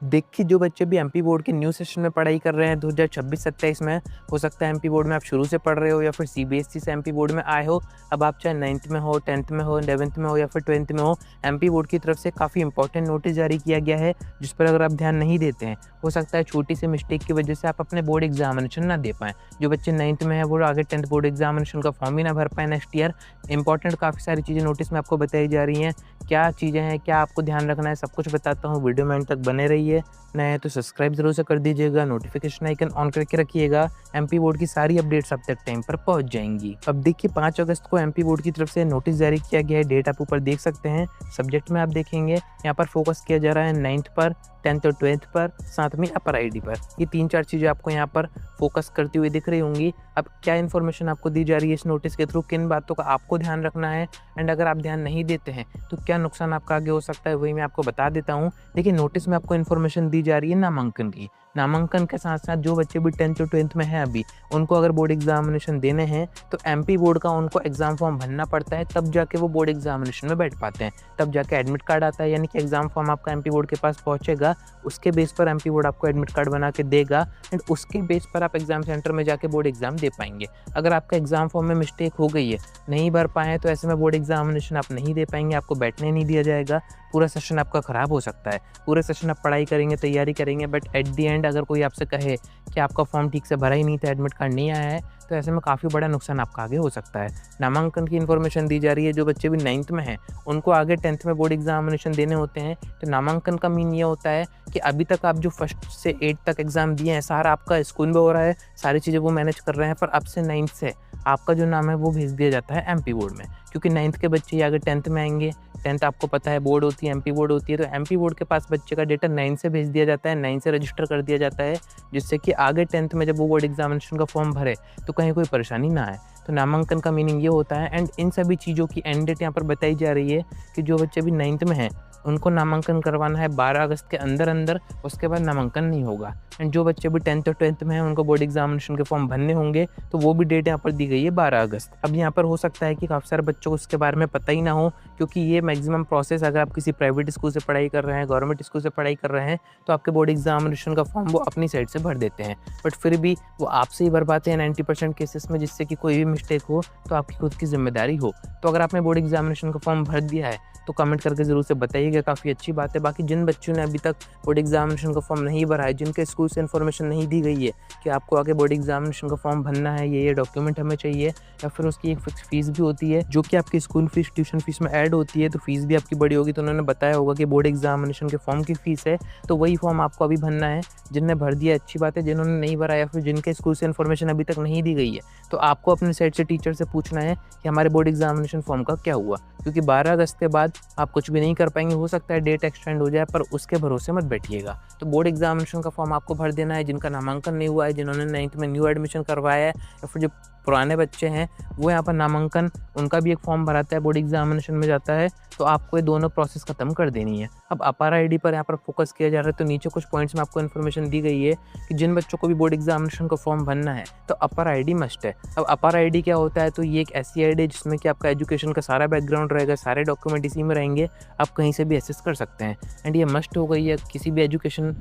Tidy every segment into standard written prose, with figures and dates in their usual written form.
देखिए, जो बच्चे भी एमपी बोर्ड के न्यू सेशन में पढ़ाई कर रहे हैं 2026-27 में, हो सकता है एमपी बोर्ड में आप शुरू से पढ़ रहे हो या फिर सीबीएसई से एमपी बोर्ड में आए हो। अब आप चाहे 9th में हो, 10th में हो, 11th में हो या फिर 12th में हो, एमपी बोर्ड की तरफ से काफ़ी इंपॉर्टेंट नोटिस जारी किया गया है, जिस पर अगर आप ध्यान नहीं देते हैं, हो सकता है छोटी सी मिस्टेक की वजह से आप अपने बोर्ड एग्जामिनेशन ना दे पाएँ। जो बच्चे 9th में हैं, वो आगे 10th बोर्ड एग्जामिनेशन का फॉर्म ही ना भर पाएँ नेक्स्ट ईयर। इंपॉर्टेंट काफ़ी सारी चीज़ें नोटिस में आपको बताई जा रही हैं। क्या चीज़ें हैं, क्या आपको ध्यान रखना है, सब कुछ बताता हूँ। वीडियो में एंड तक बने रहिए। नए हैं तो सब्सक्राइब ज़रूर से कर दीजिएगा, नोटिफिकेशन आइकन ऑन करके रखिएगा। एमपी बोर्ड की सारी अपडेट्स आप तक टाइम पर पहुंच जाएंगी। अब देखिए, 5 अगस्त को एमपी बोर्ड की तरफ से नोटिस जारी किया गया है। डेट आप ऊपर देख सकते हैं। सब्जेक्ट में आप देखेंगे यहाँ पर फोकस किया जा रहा है 9th पर, 10th और 12th पर, साथ में अपर आईडी पर। ये 3-4 चीज़ें आपको यहाँ पर फोकस करती हुई दिख रही होंगी। अब क्या इन्फॉर्मेशन आपको दी जा रही है इस नोटिस के थ्रू, किन बातों का आपको ध्यान रखना है एंड अगर आप ध्यान नहीं देते हैं तो क्या नुकसान आपका आगे हो सकता है, वही मैं आपको बता देता हूँ। देखिए, नोटिस में आपको इन्फॉर्मेशन दी जा रही है नामांकन की। नामांकन के साथ साथ जो बच्चे भी 10th और 12th में हैं अभी, उनको अगर बोर्ड एग्जामिनेशन देने हैं तो एमपी बोर्ड का उनको एग्जाम फॉर्म भरना पड़ता है, तब जाके वो बोर्ड एग्जामिनेशन में बैठ पाते हैं। तब जाके एडमिट कार्ड आता है, यानी कि एग्जाम फॉर्म आपका एमपी बोर्ड के पास पहुंचेगा। उसके बेस पर एमपी बोर्ड आपको एडमिट कार्ड बना के देगा एंड उसके बेस पर आप एग्जाम सेंटर में जाके बोर्ड एग्जाम दे पाएंगे। अगर आपका एग्जाम फॉर्म में मिस्टेक हो गई है, नहीं भर पाए हैं, तो ऐसे में बोर्ड एग्जामिनेशन आप नहीं दे पाएंगे, आपको बैठने नहीं दिया जाएगा। पूरा सेशन आपका ख़राब हो सकता है। पूरे सेशन आप पढ़ाई करेंगे, तैयारी करेंगे, बट एट दी एंड अगर कोई आपसे कहे कि आपका फॉर्म ठीक से भरा ही नहीं था, एडमिट कार्ड नहीं आया है, तो ऐसे में काफ़ी बड़ा नुकसान आपका आगे हो सकता है। नामांकन की इन्फॉर्मेशन दी जा रही है। जो बच्चे भी 9th में हैं, उनको आगे 10th में बोर्ड एग्जामिनेशन देने होते हैं। तो नामांकन का मीन ये होता है कि अभी तक आप जो 1st से 8th तक एग्ज़ाम दिए हैं, सारा आपका स्कूल में हो रहा है, सारी चीज़ें वो मैनेज कर रहे हैं, पर अब से 9th से आपका जो नाम है वो भेज दिया जाता है एमपी बोर्ड में, क्योंकि 9th के बच्चे ही आगे 10th में आएंगे। 10th आपको पता है बोर्ड होती है, एमपी बोर्ड होती है, तो एमपी बोर्ड के पास बच्चे का डेटा 9 से भेज दिया जाता है, 9 से रजिस्टर कर दिया जाता है, जिससे कि आगे 10th में जब वो बोर्ड एग्जामिनेशन का फॉर्म भरे तो कहीं कोई परेशानी ना आए। तो नामांकन का मीनिंग ये होता है। एंड इन सभी चीज़ों की एंड डेट यहाँ पर बताई जा रही है कि जो बच्चे भी 9th में हैं, उनको नामांकन करवाना है 12 अगस्त के अंदर अंदर, उसके बाद नामांकन नहीं होगा। एंड जो बच्चे भी 10th और 12th में हैं, उनको बोर्ड एग्जामिनेशन के फॉर्म भरने होंगे, तो वो भी डेट यहाँ पर दी गई है 12 अगस्त। अब यहाँ पर हो सकता है कि काफ़ी सारे बच्चों को उसके बारे में पता ही ना हो, क्योंकि ये मैक्सिमम प्रोसेस अगर आप किसी प्राइवेट स्कूल से पढ़ाई कर रहे हैं, गवर्नमेंट स्कूल से पढ़ाई कर रहे हैं, तो आपके बोर्ड एग्जामिनेशन का फॉर्म वो अपनी साइड से भर देते हैं, बट फिर भी वो आपसे ही भर पाते हैं 90% केसेस में, जिससे कि कोई भी मिस्टेक हो तो आपकी खुद की जिम्मेदारी हो। तो अगर आपने बोर्ड एग्जामिनेशन का फॉर्म भर दिया है तो कमेंट करके ज़रूर से बताइएगा, काफ़ी अच्छी बात है। बाकी जिन बच्चों ने अभी तक बोर्ड एग्जामिनेशन का फॉर्म नहीं भरा है, जिनके स्कूल से इन्फॉर्मेशन नहीं दी गई है कि आपको आगे बोर्ड एग्जामिनेशन का फॉर्म भरना है, ये डॉक्यूमेंट हमें चाहिए, या फिर उसकी एक फिक्स फीस भी होती है जो कि आपकी स्कूल फीस ट्यूशन फीस में ऐड होती है, तो फीस भी आपकी बड़ी होगी। तो उन्होंने बताया होगा कि बोर्ड एग्जामिनेशन के फॉर्म की फ़ीस है, तो वही फॉर्म आपको अभी भरना है। जिनने भर दिया अच्छी बात है, जिन्होंने नहीं भरा या फिर जिनके स्कूल से इन्फॉर्मेशन अभी तक नहीं दी गई है, तो आपको अपने साइड से टीचर से पूछना है कि हमारे बोर्ड एग्जामिनेशन फॉर्म का क्या हुआ, क्योंकि 12 अगस्त के बाद आप कुछ भी नहीं कर पाएंगे। हो सकता है डेट एक्सटेंड हो जाए, पर उसके भरोसे मत बैठिएगा। तो बोर्ड एग्जामिनेशन का फॉर्म आपको भर देना है। जिनका नामांकन नहीं हुआ है, जिन्होंने 9th में न्यू एडमिशन करवाया है, या फिर जो पुराने बच्चे हैं, वो यहाँ पर नामांकन, उनका भी एक फॉर्म भराता है, बोर्ड एग्जामिनेशन में जाता है, तो आपको ये दोनों प्रोसेस खत्म कर देनी है। अब अपर आईडी पर यहाँ पर फोकस किया जा रहा है, तो नीचे कुछ पॉइंट्स में आपको इन्फॉर्मेशन दी गई है कि जिन बच्चों को भी बोर्ड एग्जामिनेशन का फॉर्म भरना है तो अपर आईडी मस्ट है। अब अपर आईडी क्या होता है, तो ये एक ऐसी आईडी है जिसमें कि आपका एजुकेशन का सारा बैकग्राउंड रहेगा, सारे डॉक्यूमेंट इसी में रहेंगे, आप कहीं से भी एक्सेस कर सकते हैं। एंड ये मस्ट हो गई है, किसी भी एजुकेशन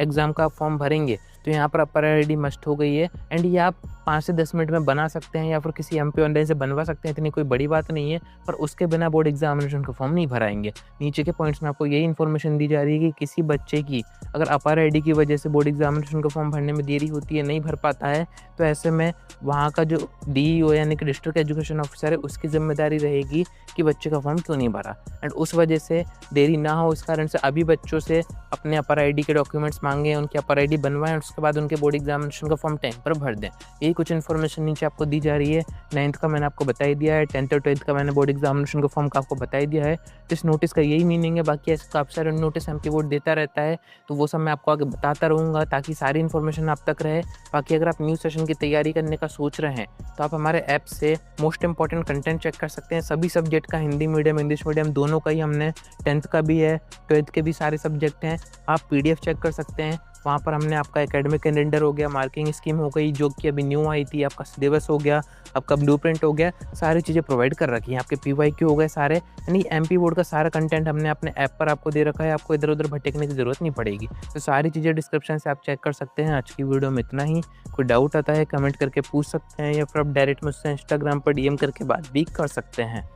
एग्ज़ाम का फॉर्म भरेंगे तो यहाँ पर अपर आईडी मस्ट हो गई है। एंड ये आप 5 से 10 मिनट में बना सकते हैं, या फिर किसी एमपी ऑनलाइन से बनवा सकते हैं, इतनी कोई बड़ी बात नहीं है, पर उसके बिना बोर्ड एग्जामिनेशन का फॉर्म नहीं भराएंगे। नीचे के पॉइंट्स में आपको यही इन्फॉर्मेशन दी जा रही है कि किसी बच्चे की अगर अपर आईडी की वजह से बोर्ड एग्जामिनेशन का फॉर्म भरने में देरी होती है, नहीं भर पाता है, तो ऐसे में वहाँ का जो डीईओ यानी कि डिस्ट्रिक्ट एजुकेशन ऑफिसर है, उसकी जिम्मेदारी रहेगी कि बच्चे का फॉर्म क्यों नहीं भरा। एंड उस वजह से देरी ना हो, इस कारण से अभी बच्चों से अपने अपर आईडी के डॉक्यूमेंट्स मांगे, उनकी अपर आईडी बनवाएं, उसके बाद उनके बोर्ड एग्जामिनेशन का फॉर्म टाइम पर भर दें। यही कुछ इन्फॉर्मेशन नीचे आपको दी जा रही है। 9th का मैंने आपको बता ही दिया है, 10th और 12th का मैंने बोर्ड एग्जामिनेशन का फॉर्म का आपको बता ही दिया है। तो इस नोटिस का यही मीनिंग है। बाकी ऐसे काफ़ी सारे नोटिस एमपी बोर्ड देता रहता है, तो वो सब मैं आपको आगे बताता रहूँगा ताकि सारी इन्फॉर्मेशन आप तक रहे। बाकी अगर आप न्यू सेशन की तैयारी करने का सोच रहे हैं तो आप हमारे ऐप से मोस्ट इंपॉर्टेंट कंटेंट चेक कर सकते हैं। सभी सब्जेक्ट का, हिंदी मीडियम, इंग्लिश मीडियम, दोनों का ही हमने, 10th का भी है, 12th के भी सारे सब्जेक्ट हैं, आप PDF चेक कर सकते हैं। वहाँ पर हमने आपका एकेडमिक एकेडमिक कैलेंडर हो गया, मार्किंग स्कीम हो गई जो कि अभी न्यू आई थी, आपका सिलेबस हो गया, आपका ब्लूप्रिंट हो गया, सारी चीज़ें प्रोवाइड कर रखी हैं। आपके पीवाईक्यू हो गए सारे, यानी एमपी बोर्ड का सारा कंटेंट हमने अपने ऐप पर आपको दे रखा है, आपको इधर-उधर भटकने की ज़रूरत नहीं पड़ेगी। तो सारी चीज़ें डिस्क्रिप्शन से आप चेक कर सकते हैं। आज की वीडियो में इतना ही। कोई डाउट आता है कमेंट करके पूछ सकते हैं या फिर आप डायरेक्ट मुझसे इंस्टाग्राम पर डीएम करके बात भी कर सकते हैं।